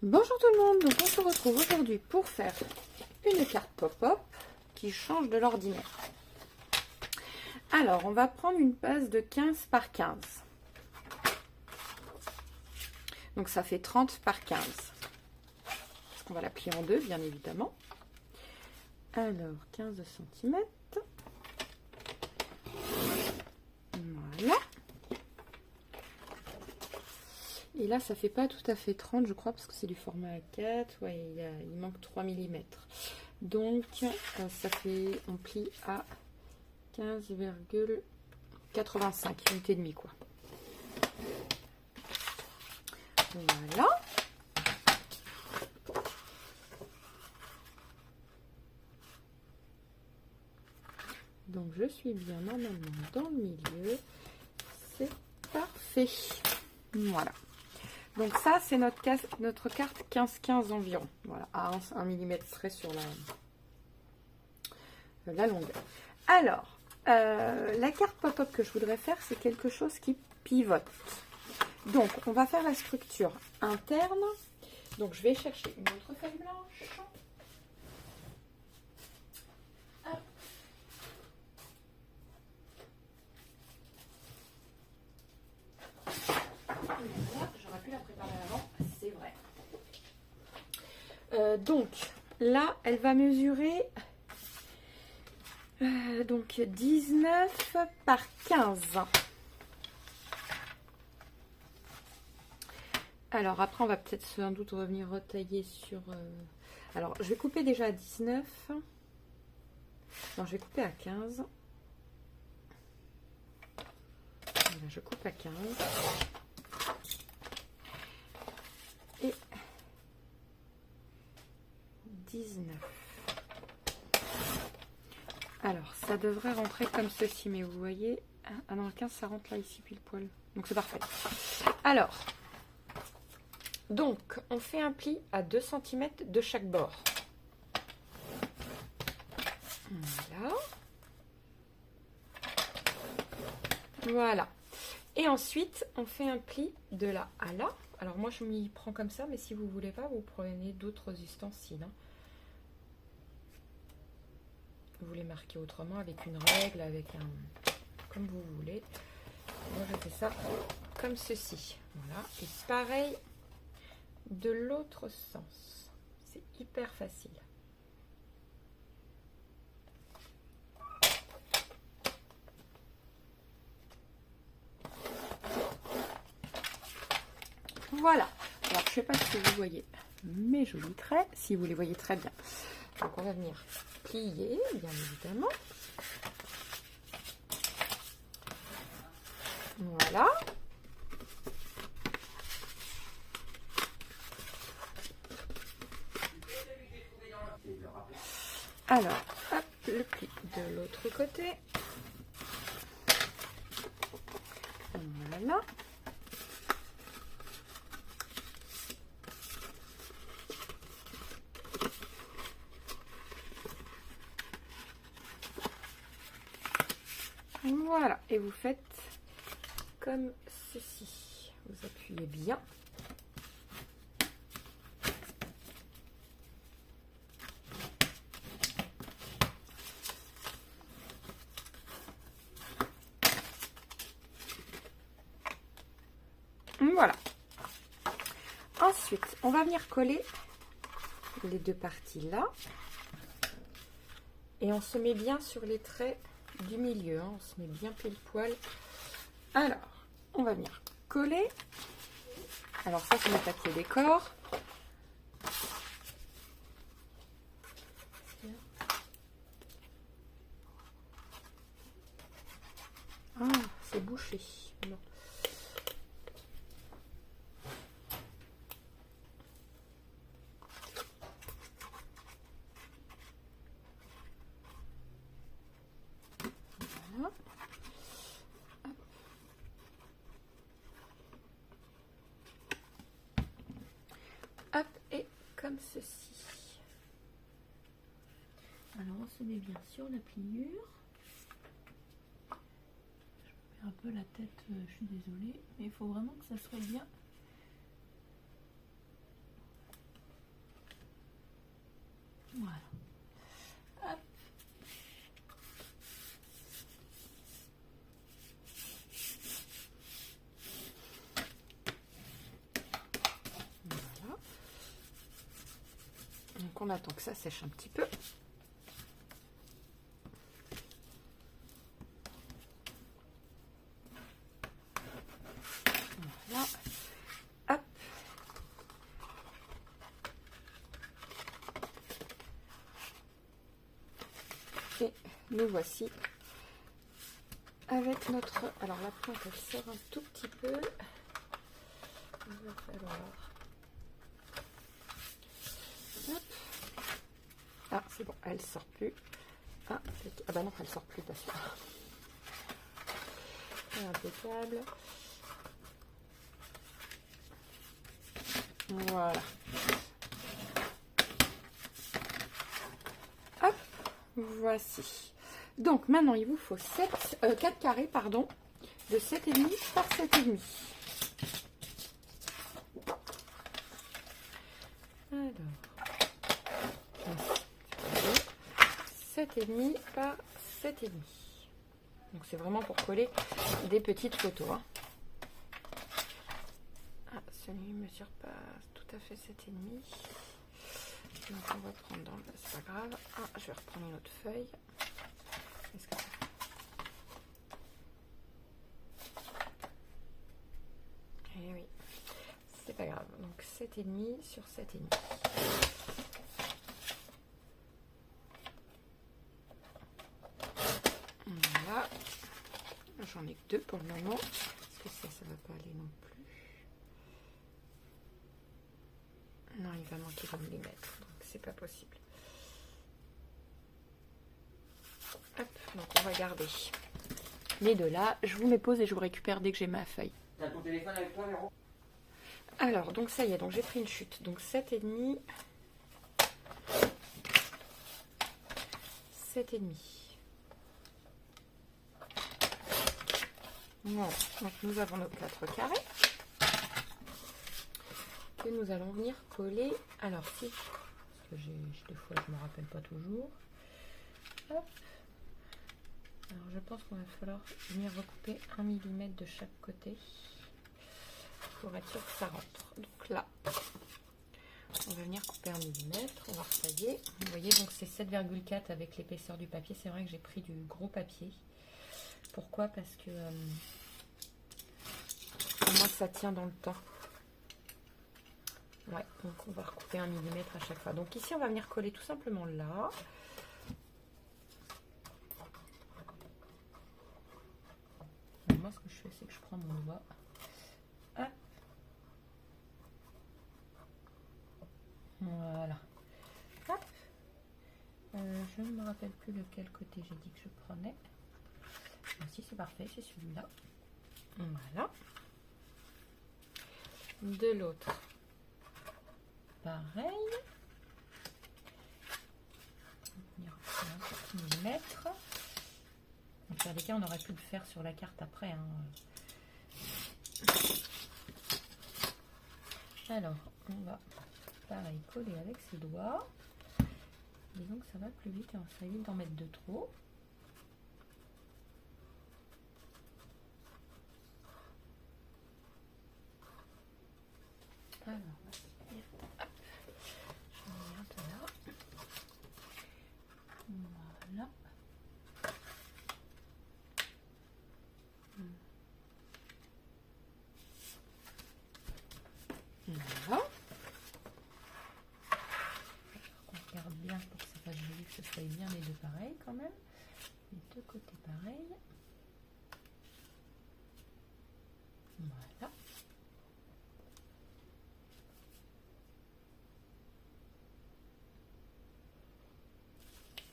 Bonjour tout le monde, donc on se retrouve aujourd'hui pour faire une carte pop-up qui change de l'ordinaire. Alors, on va prendre une base de 15 par 15. Donc ça fait 30 par 15. On va la plier en deux, bien évidemment. Alors, 15 cm. Voilà. Et là, ça fait pas tout à fait 30, je crois, parce que c'est du format A4. Ouais, il manque 3 mm. Donc, ça fait, on plie à 15,85, unité et demie, quoi. Voilà. Donc, je suis bien normalement dans le milieu. C'est parfait. Voilà. Donc ça, c'est notre carte 15-15 environ. Voilà, à 1 mm près sur la longueur. Alors, la carte pop-up que je voudrais faire, c'est quelque chose qui pivote. Donc, on va faire la structure interne. Donc, je vais chercher une autre feuille blanche. J'aurais pu la préparer avant, c'est vrai. Donc, là, elle va mesurer donc 19 par 15. Alors, après, on va peut-être sans doute revenir retailler sur... Alors, je vais couper déjà à 19. Non, je vais couper à 15. Voilà, je coupe à 15. Et 19. Alors, ça devrait rentrer comme ceci, mais vous voyez... Ah non, le 15, ça rentre là, ici, pile poil. Donc, c'est parfait. Alors, donc, on fait un pli à 2 cm de chaque bord. Voilà. Voilà. Et ensuite, on fait un pli de là à là. Alors, moi, je m'y prends comme ça, mais si vous ne voulez pas, vous prenez d'autres ustensiles. Vous les marquez autrement, avec une règle, avec un... comme vous voulez. Moi, je fais ça comme ceci. Voilà. Et pareil de l'autre sens. C'est hyper facile. Voilà. Alors, je ne sais pas si vous voyez mes jolis traits, si vous les voyez très bien. Donc, on va venir plier, bien évidemment. Voilà. Alors, hop, le pli de l'autre côté. Voilà. Voilà, et vous faites comme ceci. Vous appuyez bien. Voilà. Ensuite, on va venir coller les deux parties là. Et on se met bien sur les traits du milieu. On se met bien pile poil. Alors, on va venir coller. Alors ça, c'est le papier décor. Ah, c'est bouché. Non. Voilà. Hop, et comme ceci. Alors, on se met bien sur la pliure. Je mets un peu la tête, je suis désolée, mais il faut vraiment que ça soit bien on attend que ça sèche un petit peu. Voilà. Hop. Et nous voici avec notre... Alors la pointe elle sort un tout petit peu. Il va falloir... Hop. Ah c'est bon, elle sort plus. Ah bah non, elle sort plus parce que... Impeccable. Voilà. Hop, voici. Donc maintenant il vous faut 4 carrés pardon, de 7,5 par 7,5. Alors 7,5 par 7,5. Donc c'est vraiment pour coller des petites photos. Hein. Ah, celui-là ne mesure pas tout à fait 7,5. Donc on va prendre dans le... C'est pas grave. Ah, je vais reprendre une autre feuille. Est-ce que ça... Eh oui, c'est pas grave. Donc 7,5 sur 7,5. Voilà. J'en ai que 2 pour le moment. Parce que ça va pas aller non plus. Non, il va manquer de millimètres. Donc c'est pas possible. Hop, donc on va garder les deux là. Je vous mets pause et je vous récupère dès que j'ai ma feuille. T'as ton téléphone avec toi, Véro? Alors, donc ça y est, donc j'ai pris une chute. Donc 7,5. 7,5. Voilà, donc nous avons nos 4 carrés que nous allons venir coller. Alors si, parce que des fois je ne me rappelle pas toujours. Hop. Alors je pense qu'on va falloir venir recouper 1 mm de chaque côté pour être sûr que ça rentre. Donc là, on va venir couper 1 mm, on va retailler. Vous voyez, donc c'est 7,4 avec l'épaisseur du papier. C'est vrai que j'ai pris du gros papier. Pourquoi? Parce que pour moi ça tient dans le temps. Ouais, donc on va recouper 1 mm à chaque fois. Donc ici on va venir coller tout simplement là. Alors, moi ce que je fais c'est que je prends mon doigt. Hop. Voilà. Hop. Je ne me rappelle plus lequel côté j'ai dit que je prenais. Voici, c'est parfait, c'est celui-là. Voilà. De l'autre, pareil. On ira un petit millimètre. En faire des cas, on aurait pu le faire sur la carte après. Hein. Alors, on va pareil coller avec ses doigts. Disons que ça va plus vite et on serait évite d'en mettre de trop. Alors, hop, j'en mets un peu là. Voilà. Voilà. On regarde bien pour que ça fasse joli, que ce soit bien les deux pareils quand même. Les deux côtés pareils. Voilà.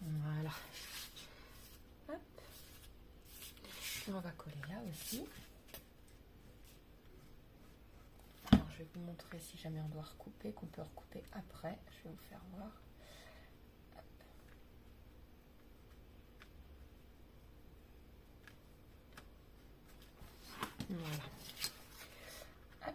Voilà. Hop. Et on va coller là aussi. Alors je vais vous montrer si jamais on doit recouper, qu'on peut recouper après. Je vais vous faire voir. Hop. Voilà. Hop.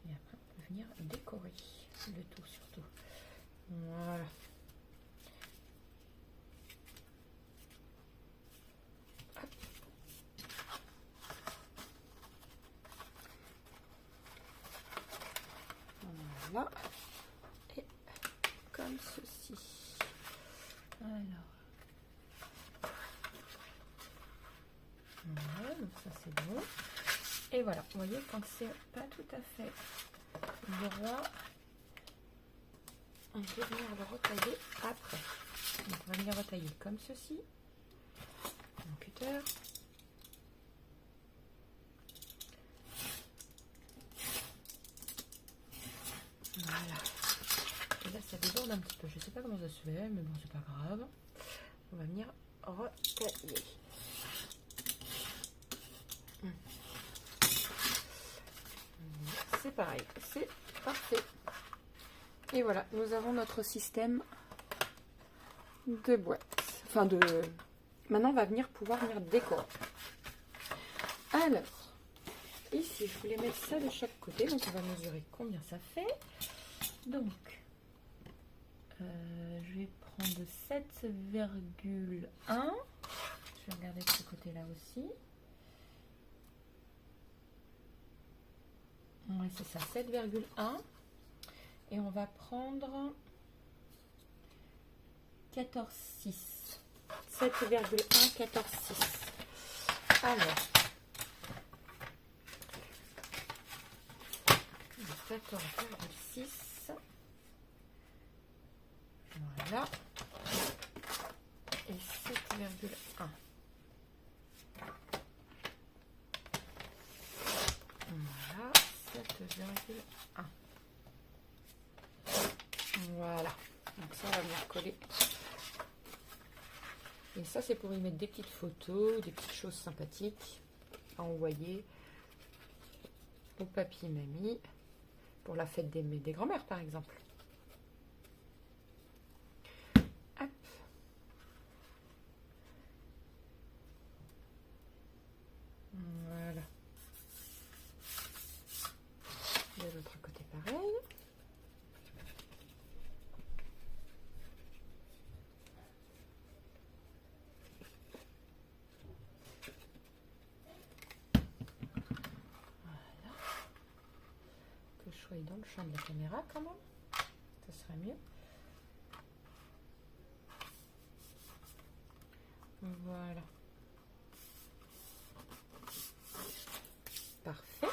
Et après, on peut venir décorer le tout surtout. Voilà. Voilà. Et comme ceci. Alors. Voilà, donc ça c'est bon. Et voilà, vous voyez, quand c'est pas tout à fait droit, on peut venir le retailler après. Donc on va venir retailler comme ceci. Mon cutter. Voilà. Et là ça déborde un petit peu. Je sais pas comment ça se fait, mais bon c'est pas grave. On va venir retailler. C'est pareil, c'est parfait. Et voilà, nous avons notre système de boîte. Enfin de... Maintenant on va pouvoir venir décorer. Alors, ici je voulais mettre ça de chaque côté, donc on va mesurer combien ça fait. Donc, je vais prendre 7,1. Je vais regarder de ce côté-là aussi. Oui, c'est ça, 7,1. Et on va prendre 14,6. 7,1, 14,6. Alors, 14,6. Voilà. Et 7,1. Voilà, 7,1. Voilà, donc ça on va venir coller. Et ça c'est pour y mettre des petites photos, des petites choses sympathiques à envoyer au papy et mamie pour la fête des grands-mères par exemple. Hop. Voilà. De l'autre côté pareil. Dans le champ de la caméra quand même, ça serait mieux. Voilà, parfait.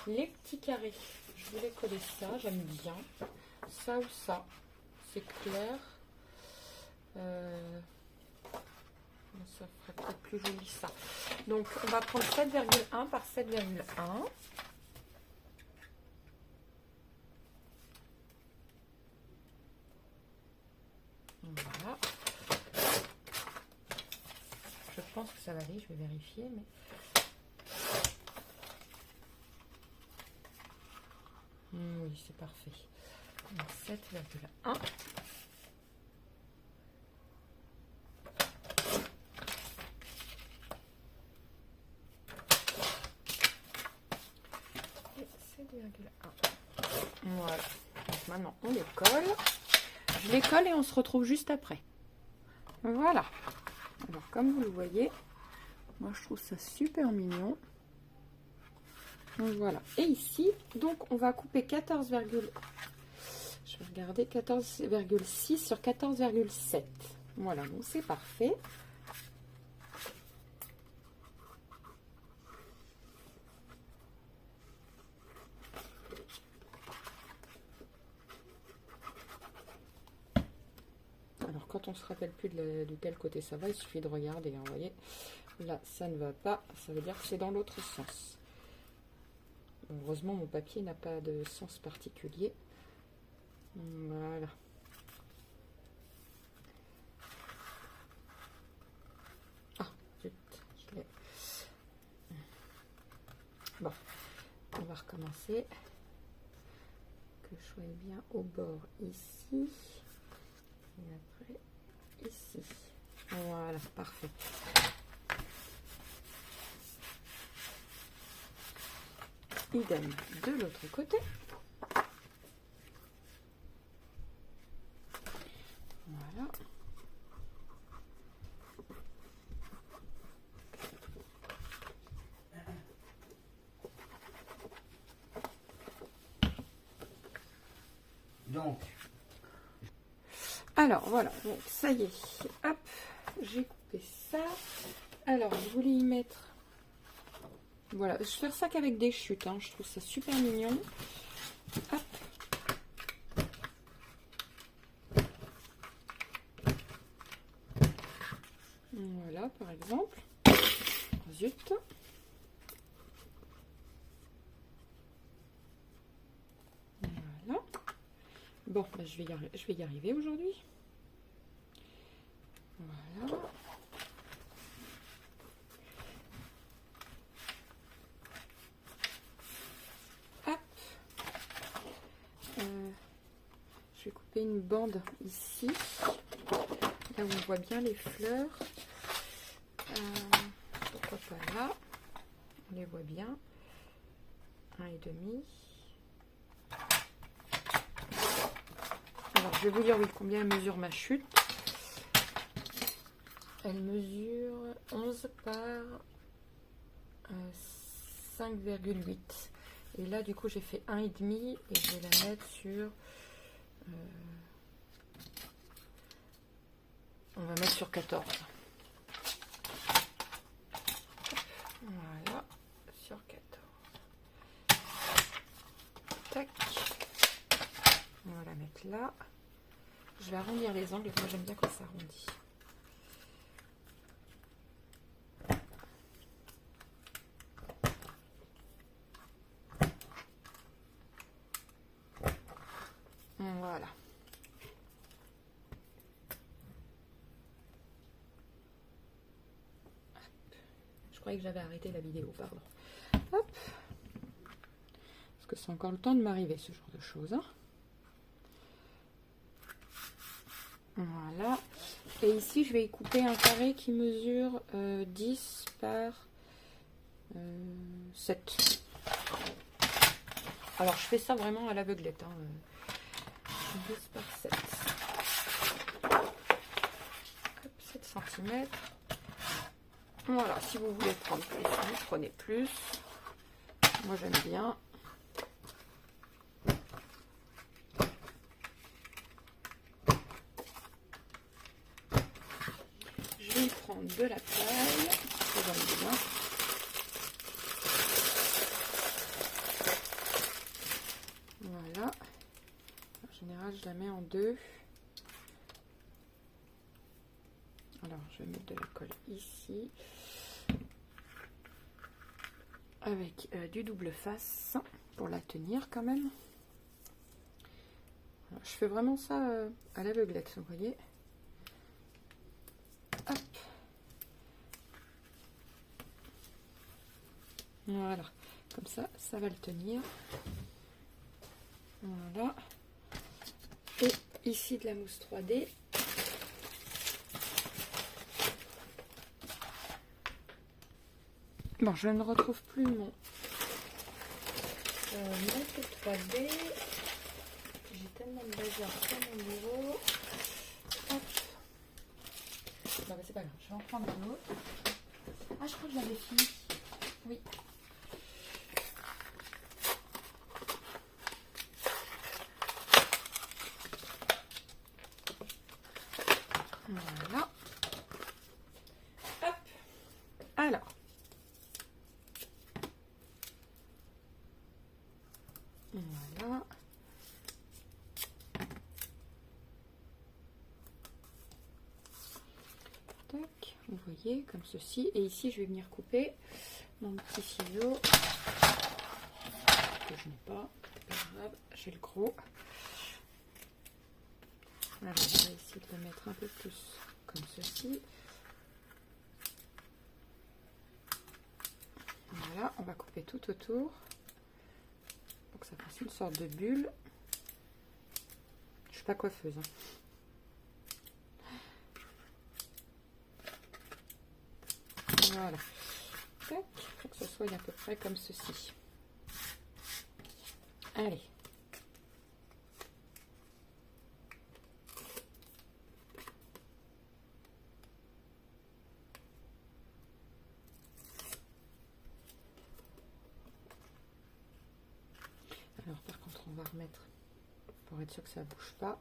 Les petits carrés, je voulais coller ça, j'aime bien ça ou ça, c'est clair. Ça ferait peut-être plus joli ça. Donc on va prendre 7,1 par 7,1. Voilà. Je pense que ça va aller, je vais vérifier, mais... oui, c'est parfait. 7,1. Et 7,1. Voilà. Donc maintenant, on les colle. Je les colle et on se retrouve juste après. Voilà. Alors, comme vous le voyez, moi je trouve ça super mignon. Donc voilà. Et ici, donc on va couper 14, je vais regarder, 14,6 sur 14,7. Voilà, donc c'est parfait. Alors quand on se rappelle plus de quel côté ça va, il suffit de regarder. Hein, vous voyez, là ça ne va pas, ça veut dire que c'est dans l'autre sens. Heureusement mon papier n'a pas de sens particulier. Voilà. Ah, zut, je l'ai. Bon, on va recommencer. Que je sois bien au bord ici. Et après, ici. Voilà, parfait. Idem de l'autre côté. Voilà. Donc. Alors voilà, donc ça y est, hop, j'ai coupé ça. Alors je voulais y mettre, voilà, je vais faire ça qu'avec des chutes, hein. Je trouve ça super mignon. Hop. Voilà, par exemple. Zut. Voilà. Bon, bah, je vais y arriver aujourd'hui. Voilà. Hop. Je vais couper une bande ici, là où on voit bien les fleurs. Pourquoi pas là? On les voit bien. 1,5. Alors, je vais vous dire oui, combien elle mesure ma chute. Elle mesure 11 par 5,8. Et là, du coup, j'ai fait 1,5 et je vais la mettre sur... on va mettre sur 14. Voilà, sur 14. Tac. On va la mettre là. Je vais arrondir les angles, moi j'aime bien quand ça arrondit. Voilà. Je croyais que j'avais arrêté la vidéo, pardon. Hop. Parce que c'est encore le temps de m'arriver, ce genre de choses. Hein. Voilà. Et ici, je vais y couper un carré qui mesure 10 par 7. Alors, je fais ça vraiment à l'aveuglette. Hein. 10 par 7. Hop, 7 cm. Voilà, si vous voulez prendre plus, vous prenez plus. Moi, j'aime bien. Je vais prendre de la paille. Ça j'aime bien. Voilà. En général, je la mets en deux. Alors, je vais mettre de la colle ici. Avec du double face pour la tenir quand même. Alors, je fais vraiment ça à l'aveuglette, vous voyez. Hop. Voilà, comme ça, ça va le tenir. Voilà. Et ici de la mousse 3D. Bon, je ne retrouve plus mon mousse 3D. J'ai tellement de bazar sur mon bureau. Hop. Non, mais c'est pas grave, je vais en prendre un autre. Ah, je crois que je l'avais fini. Oui. Voilà. Hop. Alors. Voilà. Tac, vous voyez, comme ceci. Et ici, je vais venir couper mon petit ciseau que je n'ai pas. C'est pas grave, j'ai le gros. Alors, je vais essayer de le mettre un peu plus comme ceci. Voilà, on va couper tout autour. Donc ça fasse une sorte de bulle. Je suis pas coiffeuse. Hein. Voilà. Tac, faut que ce soit à peu près comme ceci. Allez. Alors par contre on va remettre pour être sûr que ça ne bouge pas.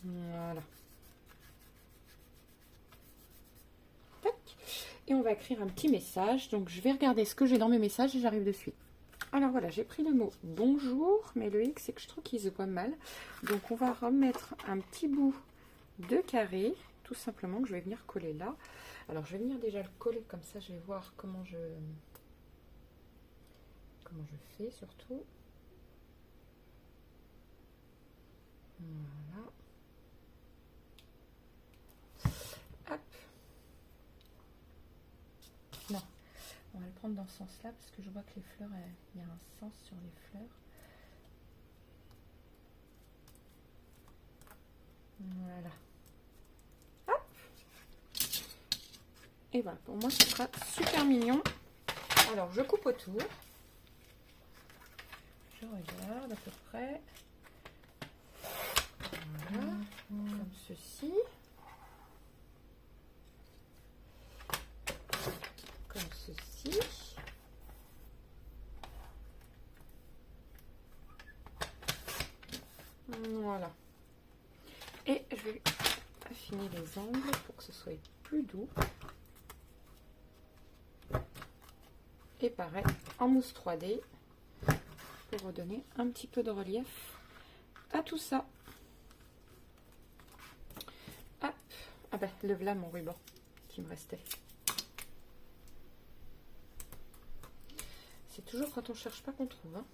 Voilà. Tac. Et on va écrire un petit message. Donc je vais regarder ce que j'ai dans mes messages et j'arrive de suite. Alors voilà, j'ai pris le mot bonjour, mais le X, c'est que je trouve qu'il se voit mal. Donc on va remettre un petit bout de carré, tout simplement, que je vais venir coller là. Alors je vais venir déjà le coller, comme ça je vais voir comment je fais surtout. Voilà. Hop. Non, on va le prendre dans ce sens-là parce que je vois que les fleurs, il y a un sens sur les fleurs. Voilà. Hop. Et voilà, pour moi, ce sera super mignon. Alors, je coupe autour. Je regarde à peu près. Voilà, comme ceci. Comme ceci. Voilà. Et je vais affiner les angles pour que ce soit plus doux. Et pareil, en mousse 3D pour redonner un petit peu de relief à tout ça. Hop. Ah ben, le voilà mon ruban qui me restait. C'est toujours quand on cherche pas qu'on trouve, hein.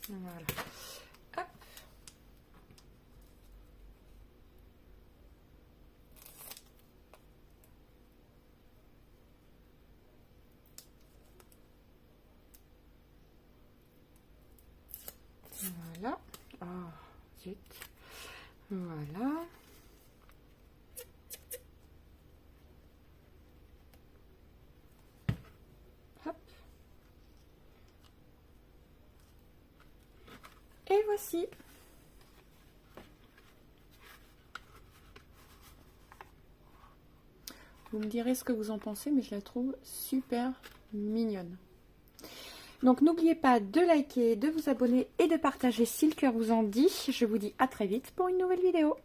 Voilà. Hop. Voilà. Oh, zut. Voilà. Hop. Et voici. Vous me direz ce que vous en pensez, mais je la trouve super mignonne. Donc n'oubliez pas de liker, de vous abonner et de partager si le cœur vous en dit. Je vous dis à très vite pour une nouvelle vidéo.